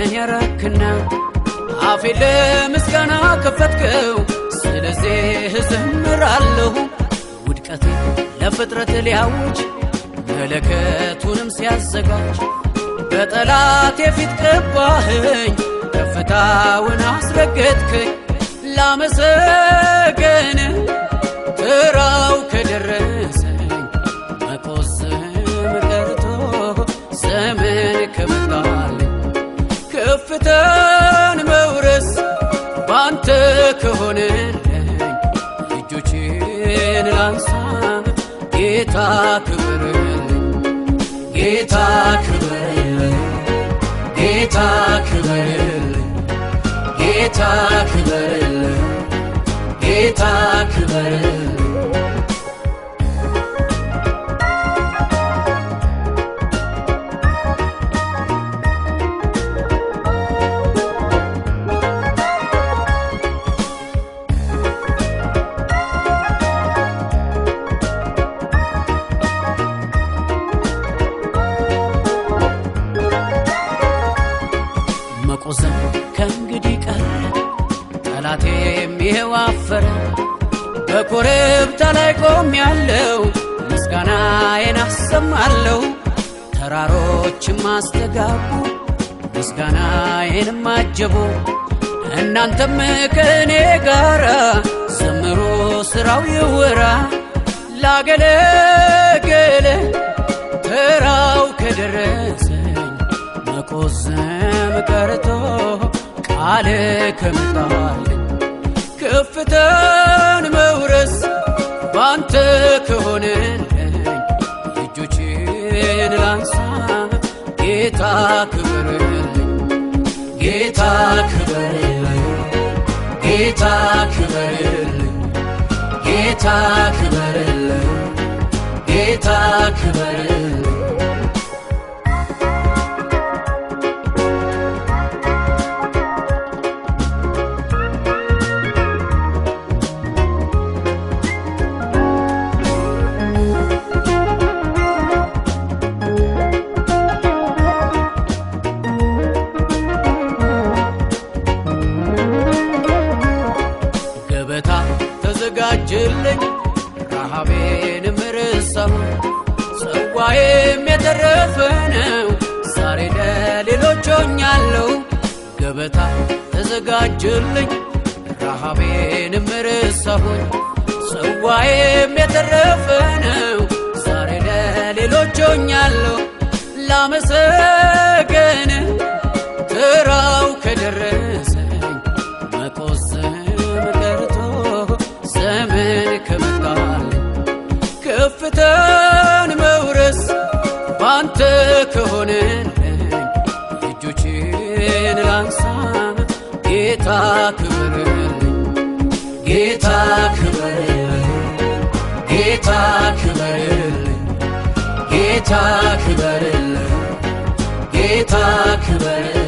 ከኔ ያረክና አፌ ለምስጋና ከፈትከው ስለዚህ እዘምራለሁ ውድቀቴ ለፍጥረት ሊያውጅ መለከቱንም ሲያዘጋጅ በጠላቴ ፊት ቀባኸኝ ከፍታውን አስረገጥከኝ ላመሰግን ተራው ከደረሰኝ መቆዘም ቀርቶ ዘመን ከመጣልኝ ከፍታን መውረስ ባንተ ከሆነልኝ እጆቼን ላንሳ ጌታ ክብርልኝ ጌታ ክብርልኝ ጌታ ክብርልኝ ጌታ ክብርልኝ ጌታ ክብርልኝ መቆዘም ከእንግዲህ ቀረ ጠላቴም ይሄው አፈረ በኮረብታ ላይ ቆሜያለሁ ምስጋናዬን አሰማለሁ ተራሮችም አስተጋቡ ምስጋናዬንም አጀቡ እናንተም ከእኔ ጋር ዘምሩ ስራው ይወራ ላገለገለ ተራው ከደረሰኝ መቆዘም ቀርቶ ቃል ከመጣልኝ ከፍታን መውረስ ባንተ ከሆነልኝ እጆቼን ላንሳ ጌታ ክብርልኝ ጌታ ክብርልኝ ጌታ ክብርልኝ ጌታ ክብርልኝ ጌታ ክብርልኝ ገበታ ተዘጋጀልኝ ረሃቤንም ረሳሁ ጽዋዬም የተረፈ ነው ዛሬ ለሌሎች ሆኛለሁ ገበታ ተዘጋጀልኝ ረሃቤንም ረሳሁ ጽዋዬም የተረፈ ነው ዛሬ ለሌሎች ሆኛለሁ ላመሰግን ተራው ከደረሰኝ መቆዘም ቀርቶ ዘመን ከመጣልኝ ከፍታን መውረስ ባንተ ከሆነልኝ እጆቼን ላንሳ ጌታ ክብርልኝ ጌታ ክብርልኝ ጌታ ክብርልኝ ጌታ ክብርልኝ ጌታ ክብርልኝ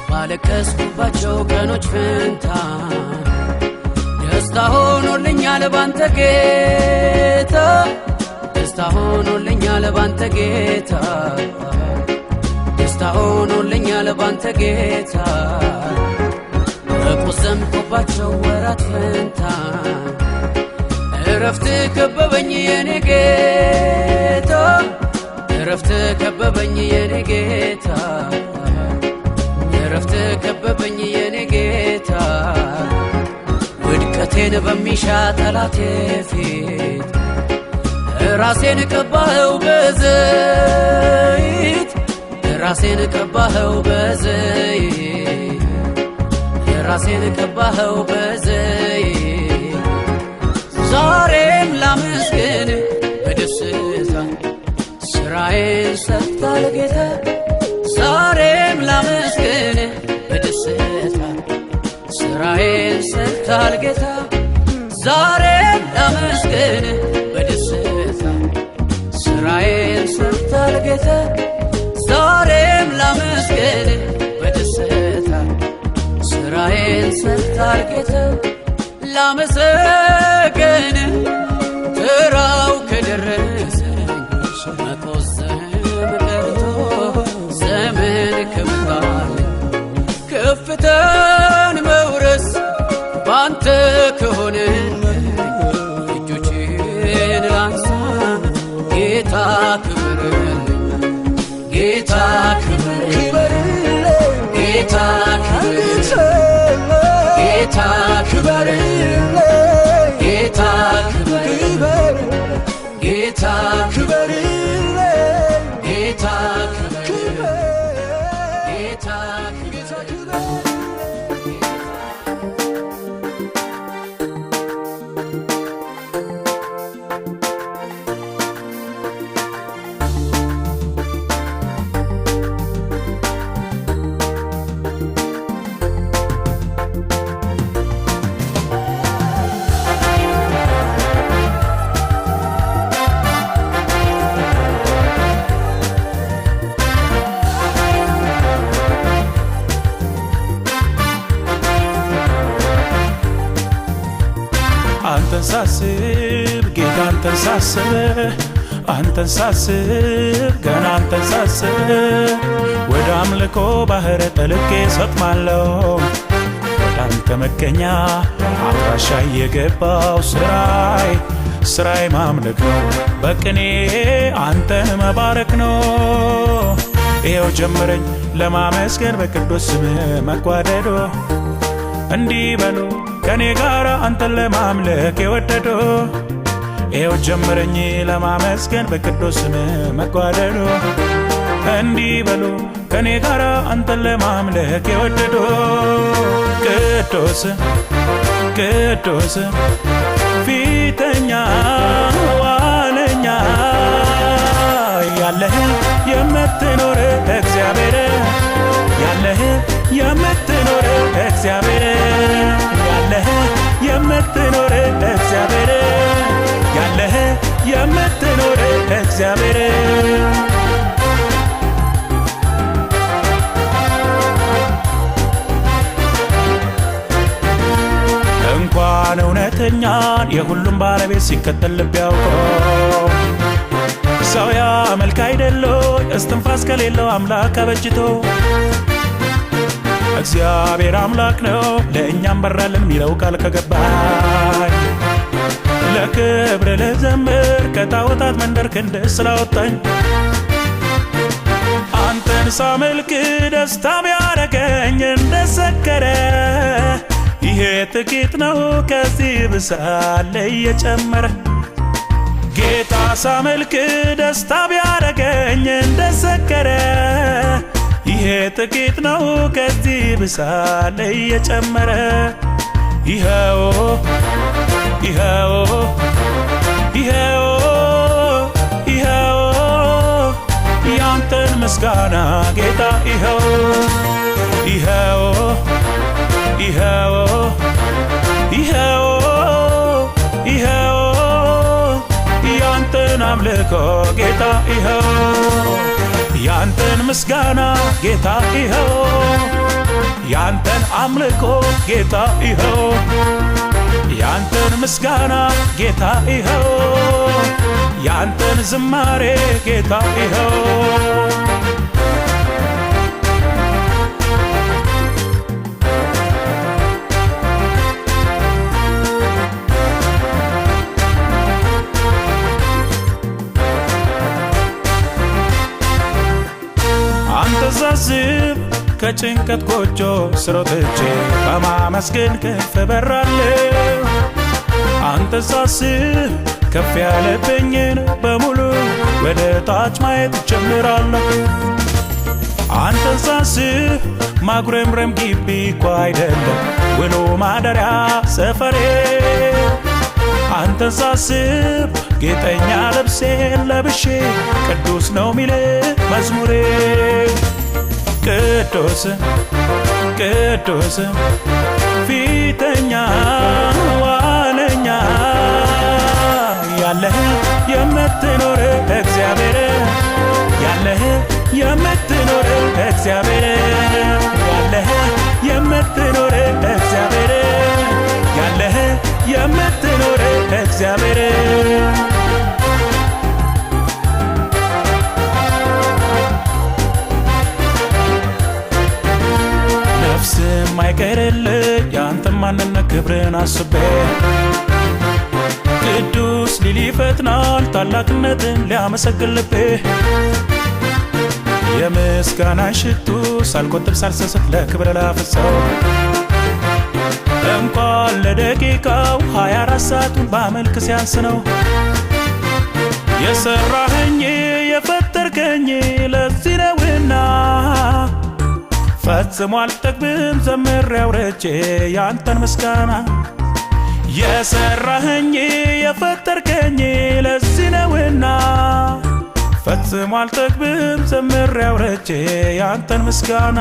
ባለቀስኩባቸው ቀኖች ፈንታ ደስታ ሆኖልኛል ባንተ ጌታ ደስታ ሆኖልኛል ባንተ ጌታ ደስታ ሆኖልኛል ባንተ ጌታ በቆዘምኩባቸው ወራት ፈንታ እረፍት ከበበኝ የኔ ጌታ እረፍት ከበበኝ የኔ ጌታ እረፍት ከበበኝ የኔ ጌታ ውድቀቴን በሚሻ ጠላቴ ፊት ራሴን ቀባኸው በዘይት ራሴን ቀባኸው በዘይት ራሴን ቀባኸው በዘይት ዛሬም ላመስግን በደስታ ስራዬን ሰርቷል ጌታ ዛሬም ላመስግን በደስታ ስራዬን ሰርቷል ጌታ ዛሬም ላመስግን በደስታ ስራዬን ሰርቷል ጌታ ዛሬም ላመስግን በደስታ ስራዬን ሰርቷል ጌታ ላመሰግን ተራው ከደረሰኝ መቆዘም ቀርቶ ዘመን ከመጣልኝ ከፍታን መውረስ ባንተ ከሆነልኝ እጆቼን ላንሳ ጌታ ክብርልኝ ጌታ ክብርልኝ ጌታ ክብርልኝ ጌታ ክብርልኝ ጌታ ክብርልኝ ጌታ ክብርልኝ ጌታ ክብርልኝ ጌታ አንተን ሳስብ ጌታ አንተን ሳስብ አንተን ሳስብ ገና አንተን ሳስብ ወደ አምልኮ ባህር ጠልቄ ሰጥማለሁ ወደ አንተ መገኛ አድራሻ የገባው ስራይ ማምለክ ነው በቅኔ አንተን መባረክ ነው ይኸው ጀመረኝ ለማመስገን በቅዱስ ስም መጓደዶ እንዲህ በሉ ከኔ ጋር አንተን ለማምለክ የወደዶ ይኸው ጀመረኝ ለማመስገን በቅዱስ ስም መጓደዶ እንዲህ በሉ ከኔ ጋር አንተን ለማምለክ የወደዶ ቅዱስ ቅዱስ ፊተኛ ዋለኛ ያለህ የምትኖር እግዚአብሔር ያለህ የምትኖር እግዚአብሔር ያለህ የምትኖር እግዚአብሔር ያለህ የምትኖር እግዚአብሔር እንኳን እውነተኛን የሁሉም ባለቤት ሲከተል ልብ ያውቀው ሰው ያመልክ አይደለው እስትንፋስ ከሌለው አምላክ አበጅቶ እግዚአብሔር አምላክ ነው ለእኛም በራልን ሚለው ቃል ከገባኝ ለክብር ልዘምር ከጣዖታት መንደር ክንድ ስላወጣኝ አንተን ሳመልክ ደስታ ቢያረገኝ እንደሰከረ ይሄ ጥቂት ነው ከዚህ ብሳለ እየጨመረ ጌታ ሳመልክ ደስታ ቢያረገኝ እንደሰከረ ይሄ ጥቂት ነው ከዚህ ብሳለ እየጨመረ ይኸው ይኸው ይኸው ይኸው ያንተን ምስጋና ጌታ ይኸው ይኸው ይኸው ይኸው ይኸው ያንተን አምልኮ ጌታ ይኸው ያንተን ምስጋና ጌታ ይኸው ያንተን አምልኮ ጌታ ይኸው ያንተን ምስጋና ጌታ ይኸው ያንተን ዝማሬ ጌታ ይኸው ሳስብ ከጭንቀት ጎጆ ስር ወጥቼ በማመስገን ከፍ በራለሁ አንተ ሳስብ ከፍ ያለብኝን በሙሉ ወደ ታች ማየት ጀምራለሁ አንተ ሳስብ ማጉረምረም ግቢ እኮ አይደለም ውሎ ማደሪያ ሰፈሬ አንተ ሳስብ ጌጠኛ ልብሴን ለብሼ ቅዱስ ነው ሚል መዝሙሬ ቅዱስ ቅዱስ ፊተኛ ዋለኛ ያለህ የምትኖር እግዚአብሔር ያለህ የምትኖር እግዚአብሔር ያለህ የምትኖር እግዚአብሔር ያለህ የምትኖር እግዚአብሔር ነፍስም አይቀርልህ ያንተን ማንነት ክብርን አስቤ ቅዱስ ሊል ይፈጥናል ታላቅነትን ሊያመሰግን ልቤ የምስጋናን ሽቱ ሳልቆጥብ ሳልሰስት ለክብር ላፍሰው እንኳን ለደቂቃው 24 ሰዓቱን ባመልክ ሲያንስ ነው የሰራኸኝ የፈጠርከኝ ለዚህ ነውና ፈጽሞ አልጠግብም ዘምሬ አውርቼ ያንተን ምስጋና የሰራኸኝ የፈጠርከኝ ለዚህ ነውና ፈጽሞ አልጠግብም ዘምሬ አውርቼ ያንተን ምስጋና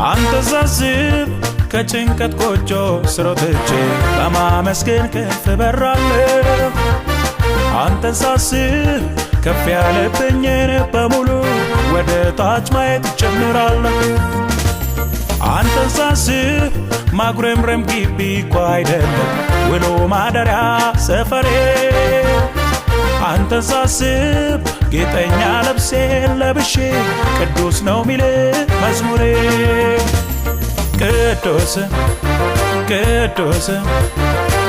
አንተ ሳስብ ከጭንቀት ጎጆ ስር ወጥቼ በማመስገን ከፍ በራለሁ አንተን ሳስብ ከፍ ያለብኝን በሙሉ ወደ ታች ማየት ጀምራለሁ አንተን ሳስብ ማጉረምረም ግቢ እኮ አይደለም ውሎ ማደሪያ ሰፈሬ አንተን ሳስብ ጌጠኛ ልብሴን ለብሼ ቅዱስ ነው ሚል መዝሙሬ ቅዱስ ቅዱስ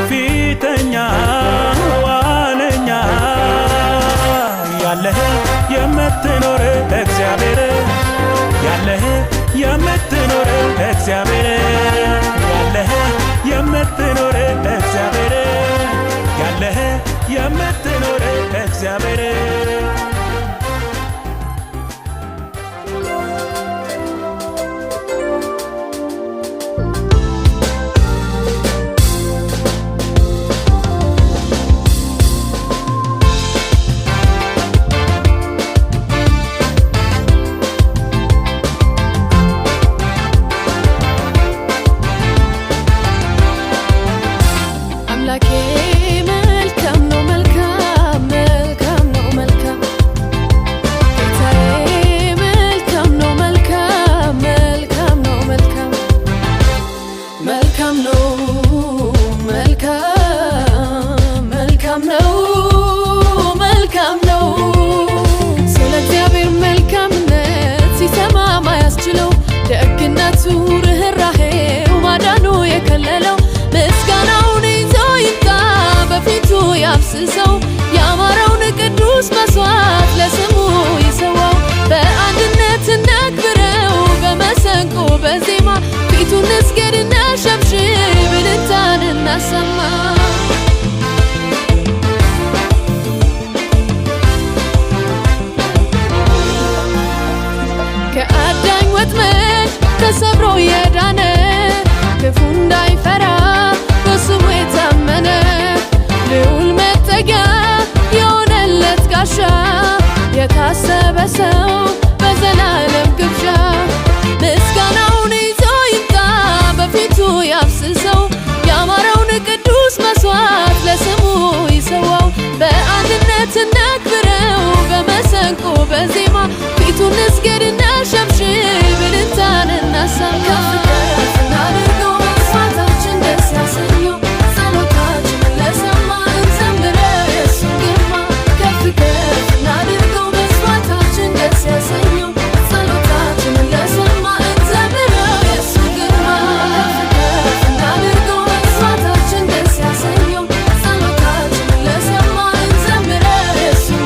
ፊተኛ ዋለኛ ያለህ የምትኖር እግዚአብሔር ያለህ የምትኖር እግዚአብሔር ያለህ የምትኖር እግዚአብሔር ያለህ የምትኖር እግዚአብሔር ያማረውን ቅዱስ መስዋዕት ለስሙ ይሰዋው በአንድነት እናክብረው በመሰንቆ በዜማ ፊቱን እንስገድ እናሸብሽብ እልልታን እናሰማ ከአዳኝ ወጥመድ ተሰብሮ የዳነ ክፉ እንዳይፈራ በስሙ የታመነ ልዑል መጠጊያ የሆነለት ጋሻ የታሰበ ሰው በዘላለም ግብዣ ምስጋናውን ይዞ ይምጣ በፊቱ ያፍስሰው ያማረውን ቅዱስ መስዋዕት ለስሙ ይሰዋው በአንድነት እናክብረው በመሰንቆ በዜማ ፊቱን እንስገድ እናሸብሽብ እልልታን እናሰማ ከፍ እናድርገው መስዋዕታችን ደስ ያሰኘው ጸሎታችንን ለሰማ እንዘምረው የእሱን ግርማ ከፍ ከፍ እናድርገው መስዋዕታችን ደስ ያሰኘው ጸሎታችንን ለሰማ እንዘምረው የእሱን ግርማ ከፍ ከፍ እናድርገው መስዋዕታችን ደስ ያሰኘው ጸሎታችንን ለሰማ እንዘምረው የእሱን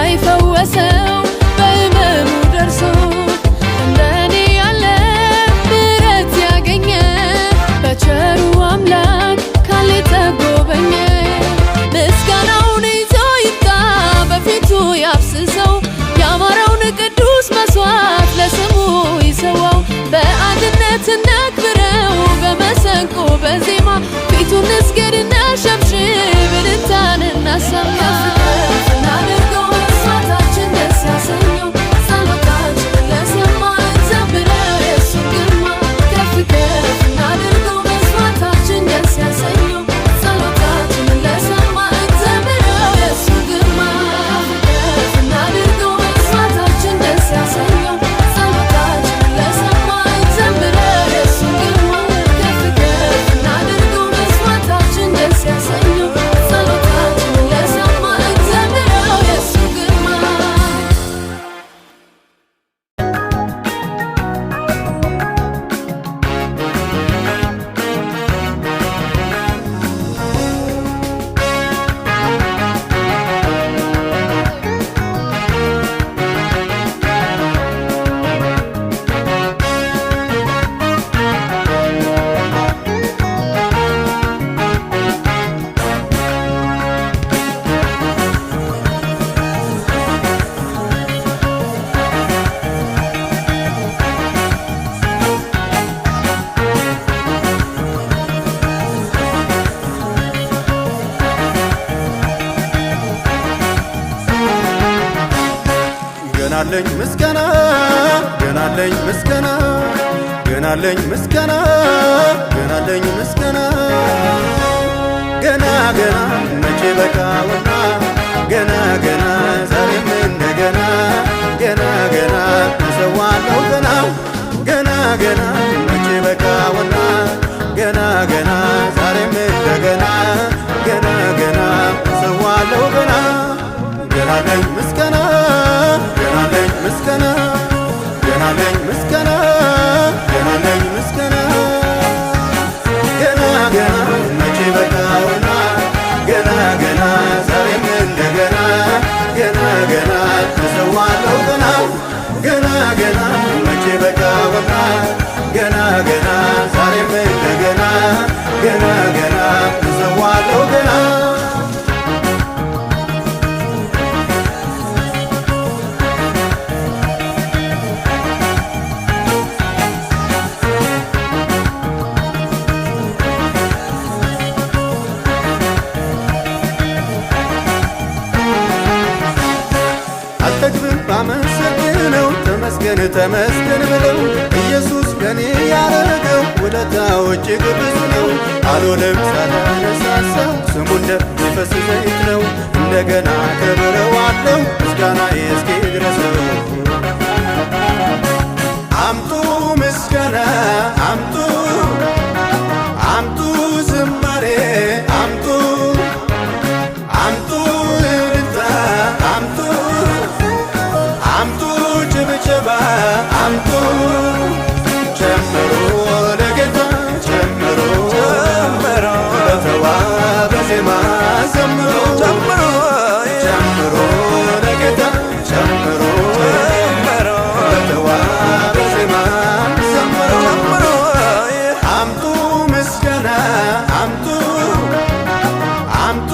ሳይፈወሰው በሕመሙ ደርሶ እንደኔ ያለ ምሕረት ያገኘ በቸሩ አምላክ ካለ ተጎበኘ። ምስጋናውን ይዞ ይምጣ በፊቱ ያፍስሰው ያማረውን ቅዱስ መስዋዕት ለስሙ ይሰዋው። በአንድነት እናክብረው በመሰንቆ በዜማ ፊቱን እንስገድና ሸብሽብ እልልታን እናሰማ። እናድርገው መስዋዕታችን ደስ ያሰኘው ጸሎታችንን ለሰማ እንዘምረው የእሱን ግርማ። ከፍ ከፍ እናድርገው መስዋዕታችን ደስ ያሰኘው ጸሎታችንን ለሰማ እንዘምረው የእሱን ግርማ። ከፍ እናድርገው መስዋዕታችን ደስ ያሰኘው ጸሎታችንን ለሰማ እንዘምረው የእሱን ግርማ። ከፍ ከፍ እናድርገው መስዋዕታችን ደስ ያሰኘው ጸሎታችንን ለሰማ እንዘምረው የእሱን ግርማ። ገናለኝ ምስጋና ገናለኝ ምስጋና ገናለኝ ምስጋና ገናለኝ ምስጋና ገና ገና መቼ በቃውና ገና ገና ዛሬም እንደገና ገና ገና እሰዋለሁ ገና ገና ገና መቼ በቃውና ገና ገና ዛሬም እንደገና ገና ገና እሰዋለሁ ገና ገናለኝ ምስጋና ገናለኝ ምስጋና ገናለኝ ምስጋና ገናለኝ ምስጋና ገና ገና መቼ በቃውና ገና ገና ዛሬም እንደገና ገና ገና እሰዋለሁ ገና ገና ገና መቼ በቃውና ገና ገና ዛሬም እንደገና ገና ገና እሰዋለሁ ገና አልጠግብም ባመሰግነው ተመስገን ተመስገን ብለው ኢየሱስ ለኔ ያረገው ውለታው እጅግ ብዙ ነው። አልውልም ሳላነሳሳው ስሙ እንደሚፈስ ዘይት ነው። እንደገና ከብረዋለው ምስጋናዬ እስኪድረሰው። አምጡ ምስጋና አምጡ አምጡ ዝማሬ አምጡ አምጡ እልልታ አምጡ አምጡ ጭብጨባ አምጡ ጨምሮ ለጌታ ጨምሮ በተዋበ ዜማ ዘምሮ ጨምሮ ለጌታ ጨምሮ በተዋበ ዜማ ዘምሮ አምጡ ምስጋና አምጡ አምጡ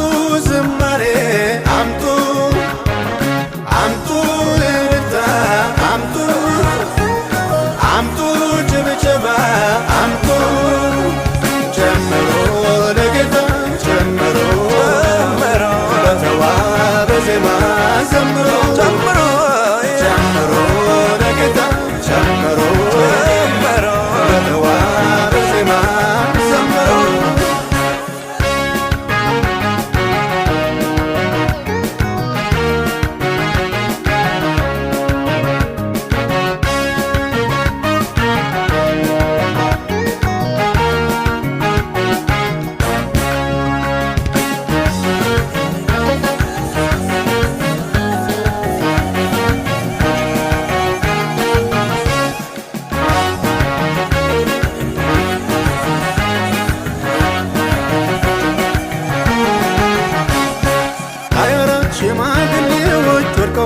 ዝማሬ አምጡ አምጡ እልልታ አምጡ አምጡ ጭብጨባ አምጡ ጨምሮ ለጌታ ጨምሮ በተዋበ ዜማ ዘምሮ ጨምሮ ለጌታ ጨምሮ በተዋበ ዜማ ዘምሮ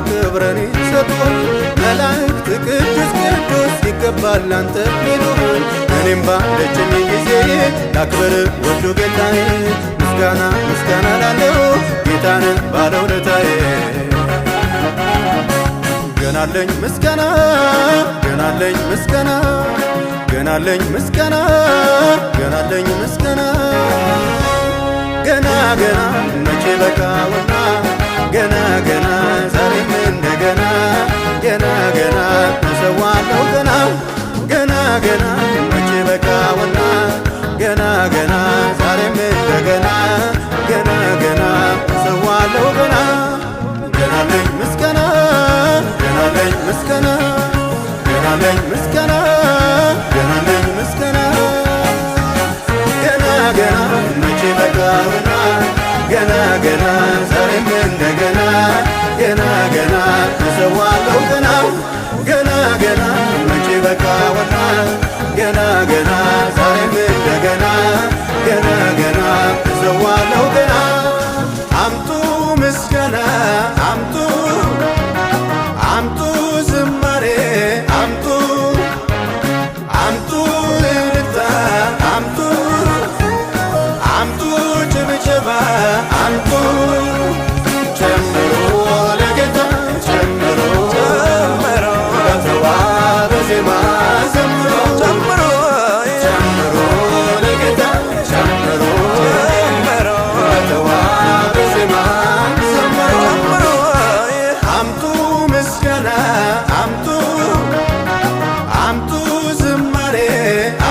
ክብርን ይሰጡን መላእክት ቅዱስ ቅዱስ ይገባል ላንተ ይሉን እኔም ባለችኝ ጊዜ ላክብር ውዱ ጌታዬ ምስጋና ምስጋና ላለው ጌታን ባለውለታዬ ገናለኝ ምስጋና ገናለኝ ምስጋና ገናለኝ ምስጋና ገናለኝ ምስጋና ገና ገና መቼ በቃውና ገና ገና ዛሬም እንደገና ገና ገና እሰዋለሁ ገና ገና ገና መቼ በቃውና ገና ገና ዛሬም እንደገና ገና ገና እሰዋለሁ ገና ገናለኝ ምስጋና ገናለኝ ምስጋና ገናለኝ ምስጋና ገናለኝ ምስጋና ገና ገና መቼ በቃውና ገና ገና ዛሬም እንደገና ገና ገና እሰዋለሁ ገና ገና ገና መቼ በቃውና ገና ገና ዛሬም እንደገና ገና ገና እሰዋለሁ ገና አምጡ ምስጋና አምጡ አምጡ ዝማሬ አምጡ አምጡ እልልታ አምጡ አምጡ ጭብጨባ አምጡ ጨምሮ ለጌታ ጨምሮ ጨምሮ በተዋበ ዜማ ዘምሮ ጨምሮ ጨምሮ ለጌታ ጨምሮ ጨምሮ በተዋበ ዜማ ዘምሮ ጨምሮ አምጡ ምስጋና አምጡ አምጡ ዝማሬ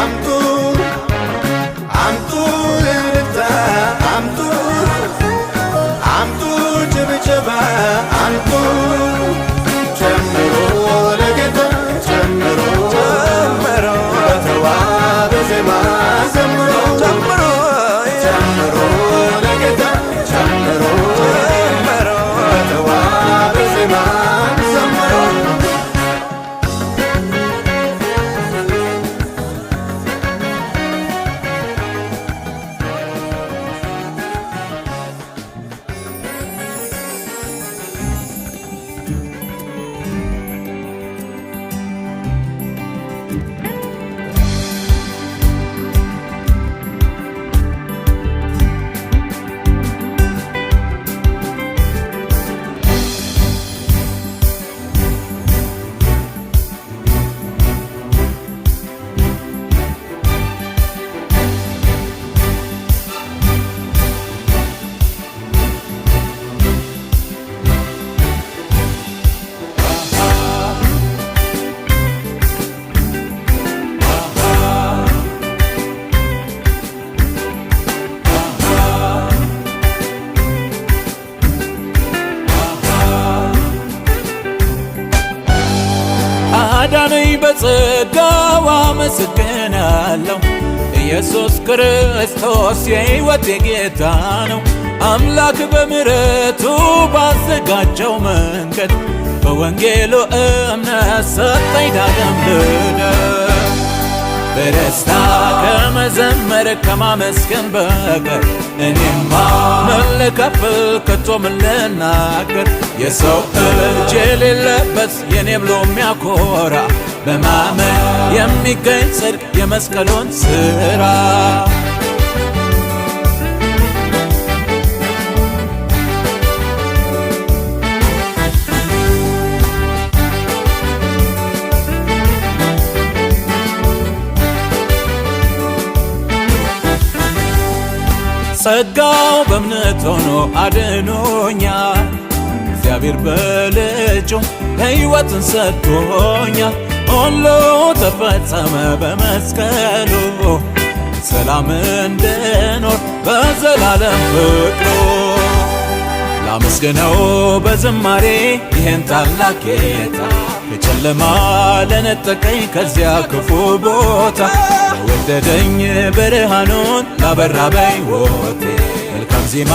አምጡ አምጡ እልልታ አምጡ አምጡ ጭብጨባ አምጡ ጨምሮ ለጌታ ጨምሮ ጨምሮ በተዋበ ዜማ ዘምሮ ጨምሮ ጨምሮ ለጌታ ጨምሮ ጨምሮ በተዋበ ዜማ ዘምሮ አዳነኝ በጸጋው አመሰግናለሁ ኢየሱስ ክርስቶስ የሕይወቴ ጌታ ነው አምላክ በምሕረቱ ባዘጋጀው መንገድ በወንጌሉ እምነት ሰጠኝ ዳግም ልደት በደስታ ከመዘመር ከማመስገን በቀር እኔማ ምን ልከፍል ከቶ ምን ልናገር የሰው እጅ የሌለበት የኔ ብሎ የሚያኮራ በማመን የሚገኝ ጽድቅ የመስቀሉን ሥራ ጸጋው በእምነት ሆኖ አድኖኛል እግዚአብሔር በልጁ ሕይወትን ሰጥቶኛል ሁሉ ተፈጸመ በመስቀሉ ሰላም እንድኖር በዘላለም ፍቅሩ ላመስግነው በዝማሬ ይህን ታላቅ ጌታ ከጨለማ ለነጠቀኝ ከዚያ ክፉ ቦታ ለወደደኝ ብርሃኑን ላበራ በሕይወቴ መልካም ዜማ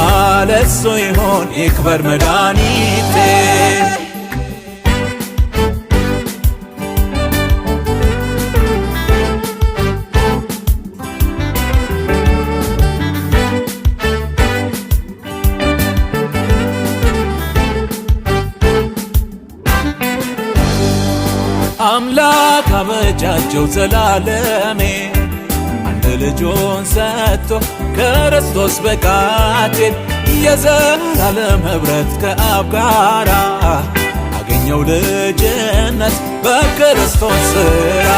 ለእሱ ይሆን ይክበር መድኃኒቴ አምላክ አበጃጀው ዘላለሜ አንድ ልጁን ሰጥቶ ክርስቶስ በቃቴን የዘላለም ኅብረት ከአብ ጋራ አገኘው ልጅነት በክርስቶስ ሥራ።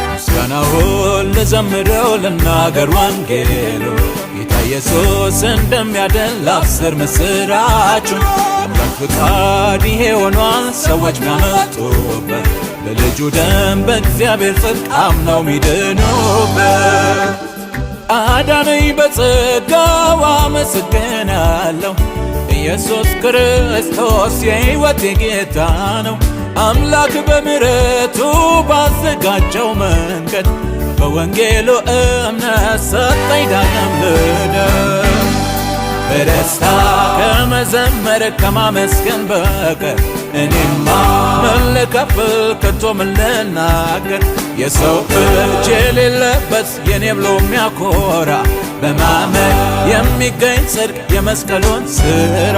ምስጋናውን ልዘምረው ልናገር ወንጌሉ ጌታ ኢየሱስ እንደሚያድን ላብስር ምስራቹን። አምላክ ፍቃድ ይሄ ሆኗል ሰዎች ሚያመጡበት በልጁ ደም በእግዚአብሔር ጽድቅ አምነው ሚድኑበት። አዳነኝ በጸጋው አመሰግናለሁ ኢየሱስ ክርስቶስ የሕይወቴ ጌታ ነው። አምላክ በምሕረቱ ባዘጋጀው መንገድ በወንጌሉ እምነት ሰጠኝ ዳግም ልደት። በደስታ ከመዘመር ከማመስገን በቀር እኔማ ምን ልከፍል ከቶ ምን ልናገር? የሰው እጅ የሌለበት የኔ ብሎ የሚያኮራ በማመን የሚገኝ ጽድቅ የመስቀሉን ሥራ።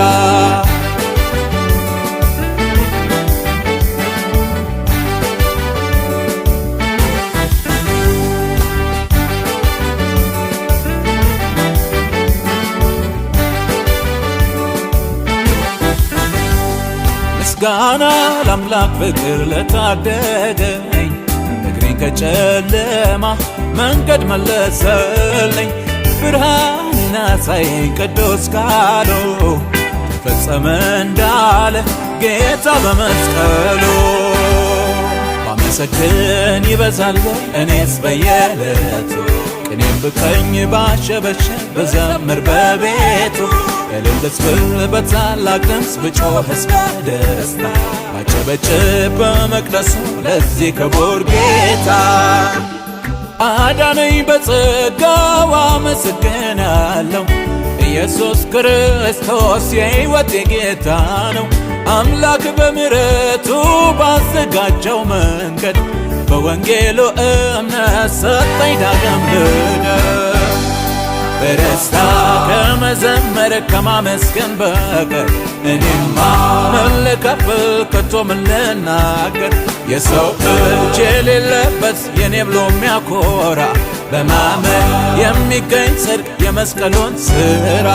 ምስጋና ለአምላክ ፍቅር ለታደገኝ እግሬን ከጨለማ መንገድ መለሰልኝ። ብርሃንን አሳየኝ ቅዱስ ቃሉ ተፈጸመ እንዳለ ጌታ በመስቀሉ። ባመሰግን ይበዛል እኔስ በየዕለቱ ቅኔም ብቀኝ ባሸበሸብ በዘምር በቤቱ እልልስ ብል በታላቅ ድምፅ ብጮህስ በደስታ ባጨበጭብ በመቅደሱ ለዚህ ክቡር ጌታ። አዳነኝ በጸጋው አመሰግናለሁ ኢየሱስ ክርስቶስ የሕይወቴ ጌታ ነው። አምላክ በምሕረቱ ባዘጋጀው መንገድ በወንጌሉ እምነት ሰጠኝ ዳግም ልደት። በደስታ ከመዘመር ከማመስገን በቀር እኔማ ምን ልከፍል ከቶ ምን ልናገር? የሰው እጅ የሌለበት የኔ ብሎ የሚያኮራ በማመን የሚገኝ ጽድቅ የመስቀሉን ሥራ።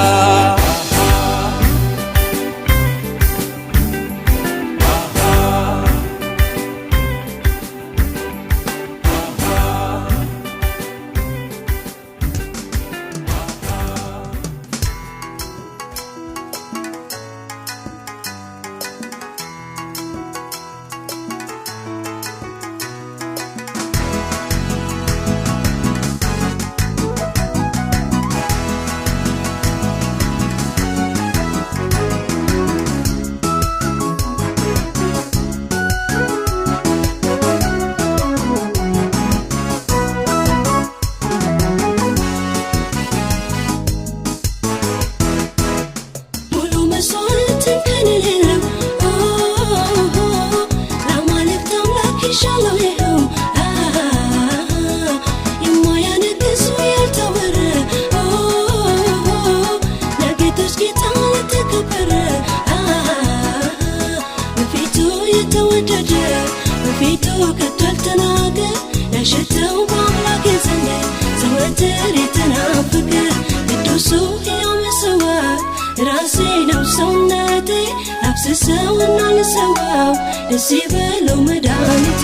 እዚህ በለው መድኃኒቴ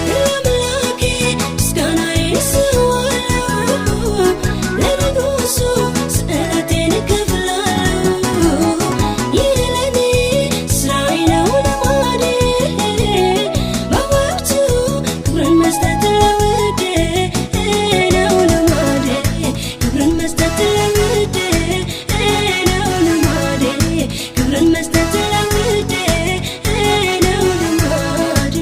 ለአምላኬ ምስጋናዬን እሰዋለሁ፣ ለንጉሡ ስእለቴን እከፍላለሁ። ይህ ለኔ ሥራዬ ነው ልማዴ፣ በወቅቱ ክብርን መስጠት ለውዴ ነው ልማዴ፣ ክብርን መስጠት ለውዴ ነው ልማዴ፣ ክብርን መስጠት ለውዴ ነው ልማዴ።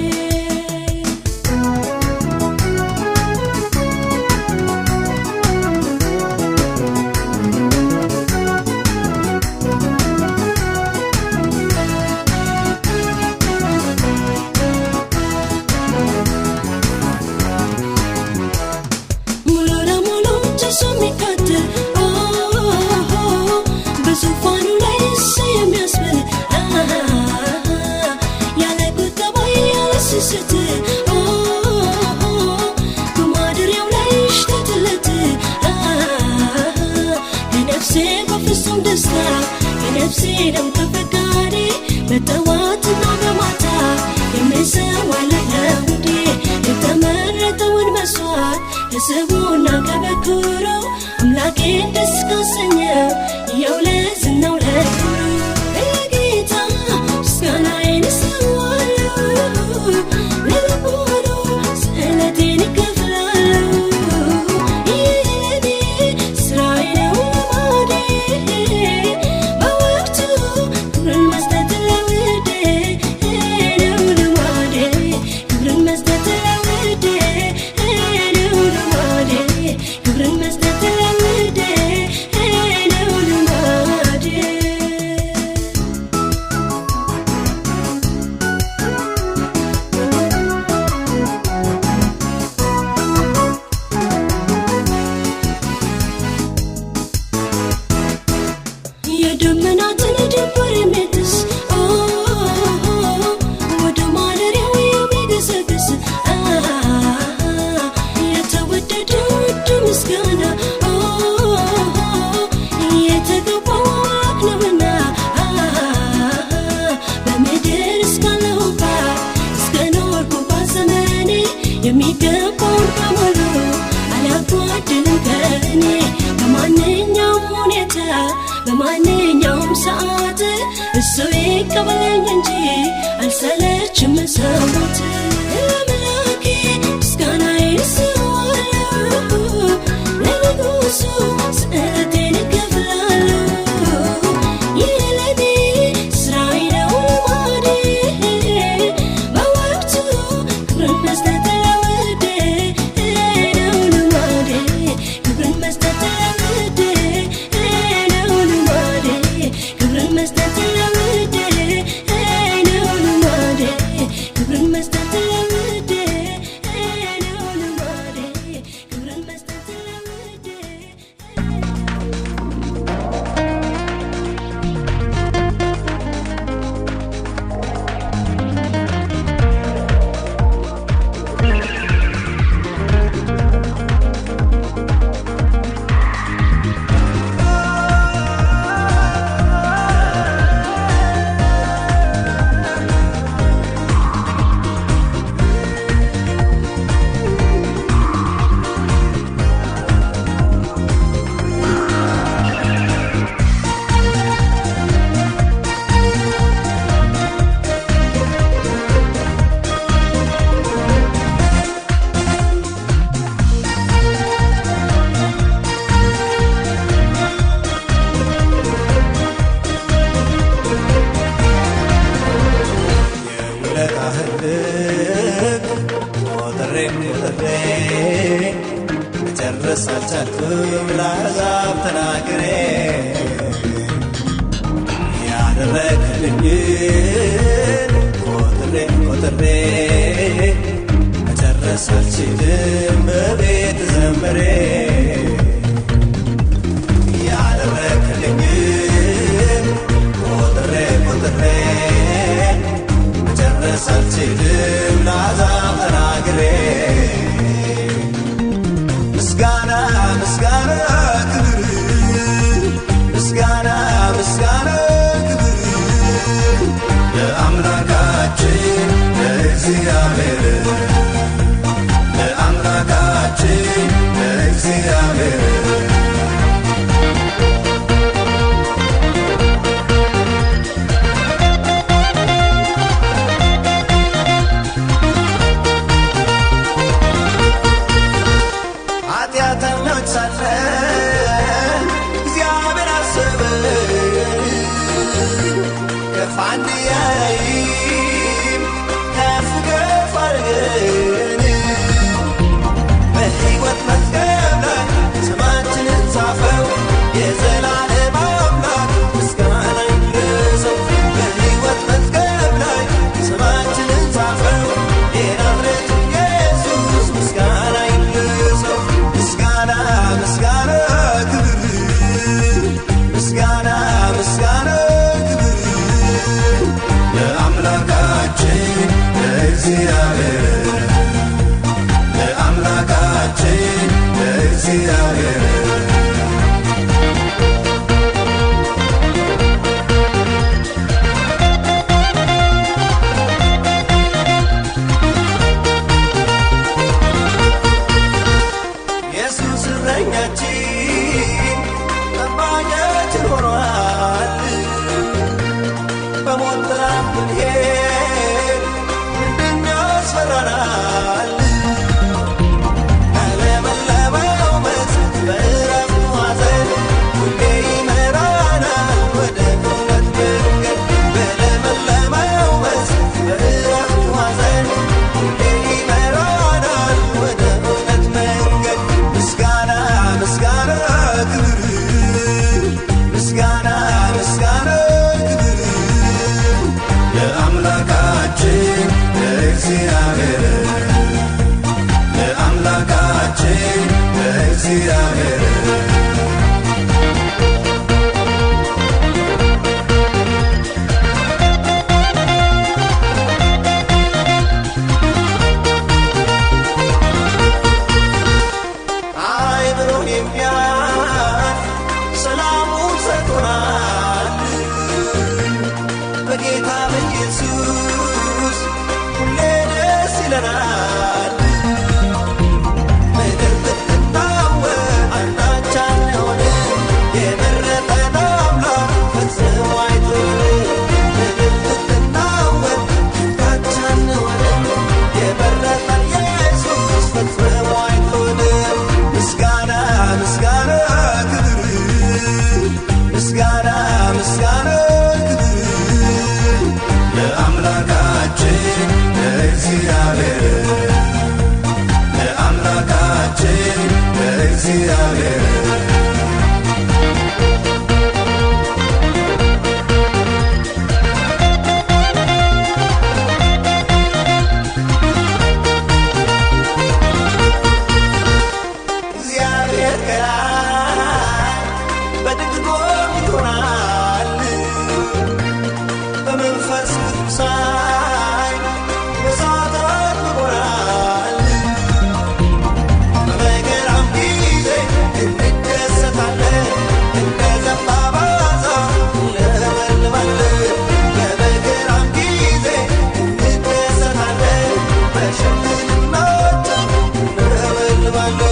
ነፍሴ ነው ከፈቃዴ በጠዋትና በማታ የምሰዋለት ለውዴ የተመረጠውን መስዋዕት ከስቡና ከበኩሩ አምላኬን ደስ ካሰኘው ያው ለዝናው ለክብሩ ለጌታ ምስጋናዬን እሰዋለሁ ለልቦኑ ስእለቴን እከፍላለሁ ይህ ለኔ ስራዬ ነው ልማዴ በወቅቱ ክብርን መስጠት ለውዴ ነው ልማዴ ክብርን መስጠት ለውዴ ነው ልማዴ ክብርን መስጠት ለውዴ ነው ልማዴ የደመናትን ድንበር የሚጥስ ወደ ማደሪያው የሚገሰግስ የተወደደ ውድ ምስጋና የተገባው አምላክ ነውና በምድር እስካለሁባት እስከኖርኩባት ዘመኔ የሚገባውን በሙሉ አላጓድልም ከእኔ በማንኛውም ሁኔታ በማንኛውም ሰዓት እሱ ይቀበለኝ እንጂ አልሰለችም መሰዋት ለአምላኬ ምስጋናዬን እሰዋለሁ ለንጉሡ ስእለቴን እከፍላለሁ ይህ ለኔ ስራዬ ነው ልማዴ በወቅቱ ክብርን መስጠት ለውዴ ነው ልማዴ ክብርን መስጠት ለውዴ ነው ልማዴ ክብርን መስጠት ለውዴ ነው ልማዴ ክብርን መስጠት ለውዴ ነው ልማዴ ክብርን መስጠት ለውዴ የውለታህን ልክ ቆጥሬ መጨረስ አልቻልኩም ለአሕዛብ ተናግሬ ያደረግልኝን ቆጥሬ መጨረስ አልችልም በቤት ዘምሬ ያደረግልኝን ቆጥሬ መጨረስ አልችልም ለአሕዛብ ተናግሬ ምስጋና ምስጋና ክብር ምስጋና ምስጋና ክብር ለአምላካችን ለእግዚአብሔር ለአምላካችን ለእግዚአብሔር ኃጢአተኞች ሳለን እግዚአብሔር አሰበን ከፍ አንድያዬም ከፍ ከፍ አድርገን በሕይወት መዝገብ ላይ ስማችንን ጻፈው የዘላለም አምላክ ምስጋና ይድረሰው በሕይወት መዝገብ ላይ ስማችንን ጻፈው የናዝሬቱ ኢየሱስ ምስጋና ይድረሰው ምስጋና ምስጋና ክብር ምስጋና ምስጋና ክብር ለአምላካችን ለእግዚአብሔር ለአምላካችን ለእግዚአብሔር ለእግዚአብሔር ለአምላካችን ለእግዚአብሔር በጌታ በኢየሱስ ሁሌ ደስ ይለናል። ምድር ብትናወጥ አንዳች አንሆንም፣ የመረጠን አምላክ ፈጽሞ አይተወንም። ምድር ብትናወጥ አንዳች አንሆንም፣ የመረጠን ኢየሱስ ፈጽሞ አይተወንም። ምስጋና ምስጋና ክብር ምስጋና ምስጋና ለአምላካችን ለእግዚአብሔር ለአምላካችን ለእግዚአብሔር እግዚአብሔር ከላይ በድንቅ ጎብኝቶናል። በመንፈስ ቅዱስ ኃይል በእሳት አጥምቆናል። በመከራም ጊዜ እንደሰታለን፣ እንደ ዘንባባ ዛፍ እንለመልማለን። በመከራም ጊዜ እንደሰታለን፣ በሽምግልናችን እንለመልማለን።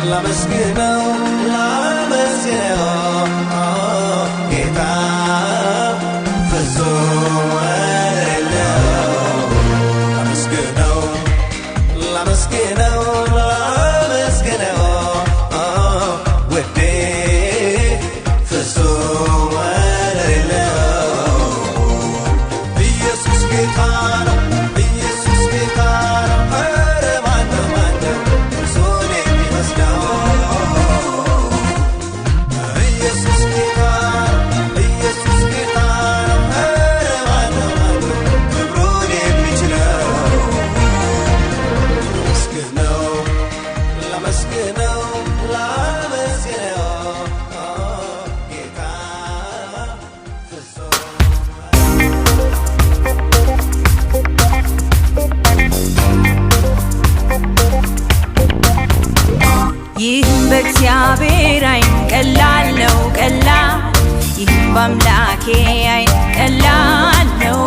ላመስግነው ላመስግነው ጌታ ፍጹም ወደር የለው። ላመስግነው ላመስግነው ላመስግነው ውዴ ፍጹም ወደር የለው። ኢየሱስ ጌታ ነው፣ ኢየሱስ ጌታ ነው። ኧረ ማነው ማነው እርሱን የሚመስለው? ኢየሱስ ጌታ ነው፣ ኢየሱስ ጌታ ነው። ኧረ ማነው ማነው ክብሩን የሚችለው? ላመስግነው ላመስግነው ላመስግነው ጌታ ፍጹም ይህም በእግዚአብሔር ዓይን ቀላል ነው ቀላል፣ ይህም በአምላኬ ዓይን ቀላል ነው።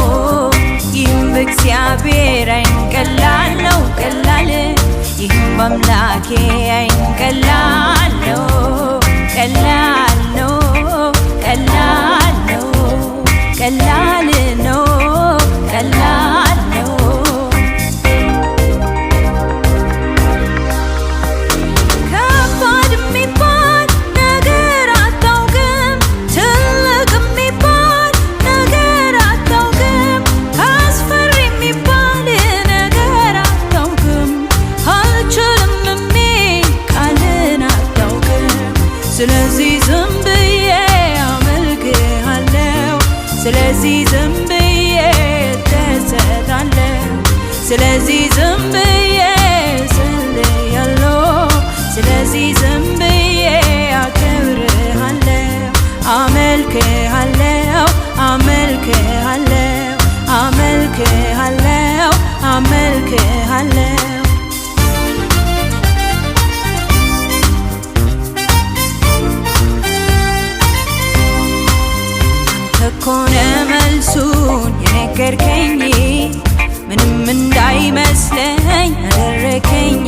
ይህም በእግዚአብሔር ዓይን ቀላል ነው ቀላል፣ ይህም በአምላኬ ዓይን ቀላል ነው ቀላል ነው ቀላል ነው ቀላል ነው ቀላል ነው። ከባድ የሚባል ነገር አታውቅም፣ ትልቅ የሚባል ነገር አታውቅም፣ አስፈሪ የሚባል ነገር አታውቅም፣ አልችልም የሚል ቃልን አታውቅም። ስለዚህ ዝም ብዬ አመልክሃለሁ፣ ስለዚህ ዝም ብዬ እደሰታለሁ፣ ስለዚህ ዝም ብዬ እጸልያለሁ፣ ስለዚህ ዝም ብዬ አከብርሃለሁ፣ አመልክሃለሁ አመልክሃለሁ አመልክሃለሁ አመልክሃለሁ። ያረከኝ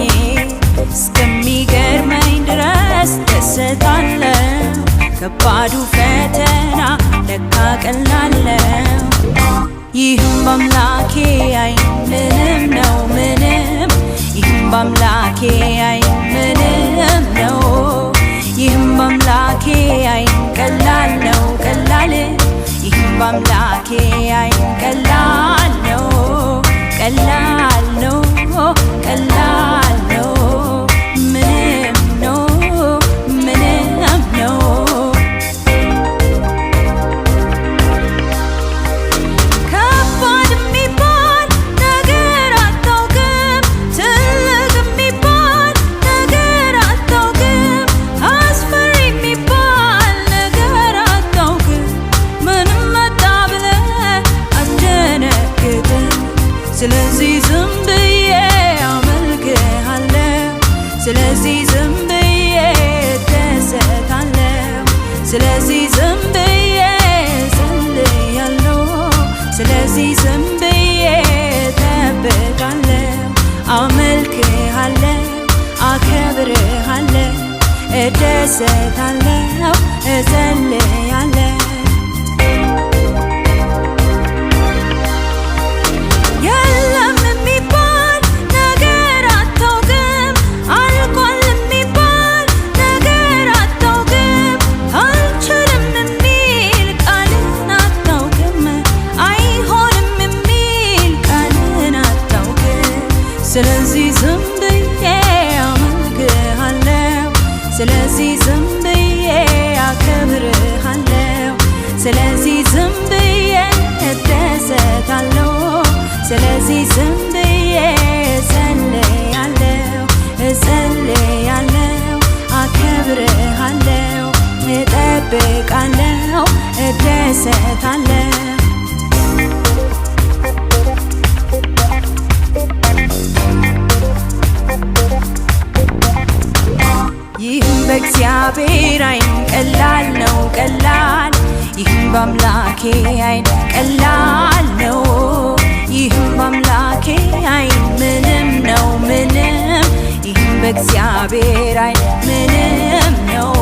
እስከሚገርመኝ ድረስ ደስታለው ከባዱ ፈተና ለካ ቀላለው ይህም በአምላኬ አይን ምንም ነው ምንም ይህም በአምላኬ አይን ምንም ነው ይህም በአምላኬ አይን ቀላል ነው ቀላል ይህም በአምላኬ አይን ቀላል ነው ቀላል ነው ቀላል ነው ምንም ነው ምንም ነው ከባድ የሚባል ነገር አታውቅም ትልቅ የሚባል ነገር አታውቅም አስፈሪ የሚባል ነገር አታውቅም ምንም መጣ ብለህ አትደነግጥም ስለዚህ ዝም ብዬ አመልክሃለሁ ስለዚህ ዝም ብዬ እደሰታለሁ ስለዚህ ዝም ብዬ እጸልያለሁ ስለዚህ ዝም ብዬ እጠብቃለሁ አመልክሃለሁ አከብርሃለሁ እደሰታለሁ እጸልያለሁ የለም የሚባል ነገር አታውቅም አልቋል የሚባል ነገር አታውቅም አልችልም የሚል ቃልን አታውቅም አይሆንም የሚል ቃልን አታውቅም ስለዚህ ዝም ብዬ አመልክሃለሁ ስለዚህ ዝም ብዬ አከብርሃለሁ ስለዚህ ዝም ብዬ እደሰታለሁ ስለዚህ ዝም ብዬ እጸልያለሁ እጸልያለሁ አከብርሃለሁ እጠብቃለሁ እደሰታለሁ ይህም በእግዚአብሔር አይን ቀላል ነው ቀላል ይህም በአምላኬ አይን ቀላል ነው ይህም በአምላኬ አይን ምንም ነው ምንም ይህም በእግዚአብሔር አይን ምንም ነው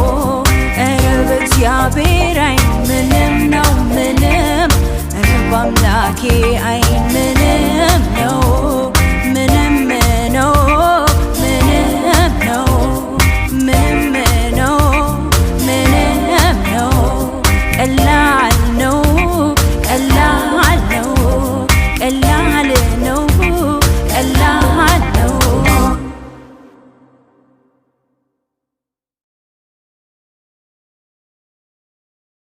ኧረ በእግዚአብሔር አይን ምንም ነው ምንም ኧረ በአምላኬ አይን